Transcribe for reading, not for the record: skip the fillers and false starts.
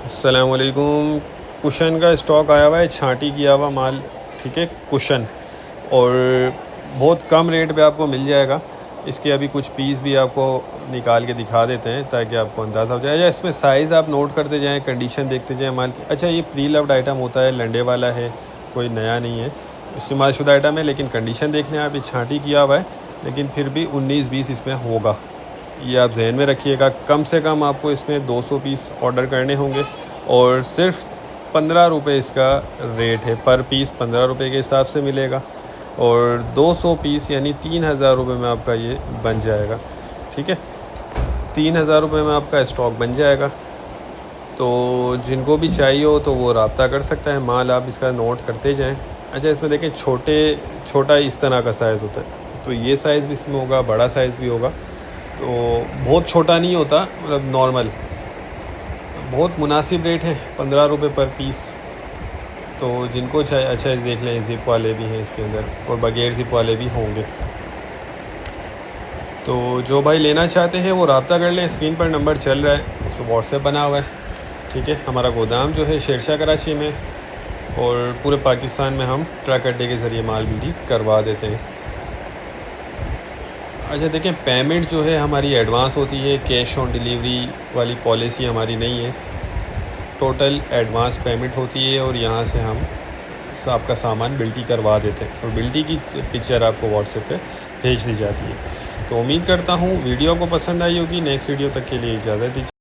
अस्सलाम वालेकुम। कुशन का स्टॉक आया हुआ है, छांटी किया हुआ माल, ठीक है, कुशन, और बहुत कम रेट पे आपको मिल जाएगा। इसके अभी कुछ पीस भी आपको निकाल के दिखा देते हैं ताकि आपको अंदाज़ा हो जाए। इसमें साइज़ आप नोट करते जाएं, कंडीशन देखते जाएं माल की। अच्छा, ये प्री लव्ड आइटम होता है, लंडे वाला है, कोई नया नहीं है, इस्तेमालशुदा आइटम है, लेकिन कंडीशन देख लें आप। ये छांटी किया हुआ है, लेकिन फिर भी 19-20 इसमें होगा, ये आप जहन में रखिएगा। कम से कम आपको इसमें 200 पीस ऑर्डर करने होंगे और सिर्फ 15 रुपये इसका रेट है। पर पीस 15 रुपये के हिसाब से मिलेगा और 200 पीस यानी 3000 रुपये में आपका ये बन जाएगा, ठीक है। 3000 रुपये में आपका स्टॉक बन जाएगा। तो जिनको भी चाहिए हो तो वो रब्ता कर सकता है। माल आप इसका नोट करते जाएं। अच्छा, इसमें देखें छोटा इस तरह का साइज़ होता है, तो ये साइज़ भी इसमें होगा, बड़ा साइज़ भी होगा। तो बहुत छोटा नहीं होता, मतलब नॉर्मल। बहुत मुनासिब रेट है, 15 रुपये पर पीस। तो जिनको चाहिए, अच्छा देख लें, ज़िप वाले भी हैं इसके अंदर और बगैर ज़िप वाले भी होंगे। तो जो भाई लेना चाहते हैं वो रब्ता कर लें। स्क्रीन पर नंबर चल रहा है, इस पर व्हाट्सएप बना हुआ है, ठीक है। हमारा गोदाम जो है शेरशाह कराची में, और पूरे पाकिस्तान में हम ट्रक अड्डे के ज़रिए माल बिल्डी करवा देते हैं। अच्छा देखें, पेमेंट जो है हमारी एडवांस होती है, कैश ऑन डिलीवरी वाली पॉलिसी हमारी नहीं है। टोटल एडवांस पेमेंट होती है और यहाँ से हम आपका सामान बिल्टी करवा देते हैं और बिल्टी की पिक्चर आपको व्हाट्सएप पे भेज दी जाती है। तो उम्मीद करता हूँ वीडियो को पसंद आई होगी। नेक्स्ट वीडियो तक के लिए इजाज़त दीजिए।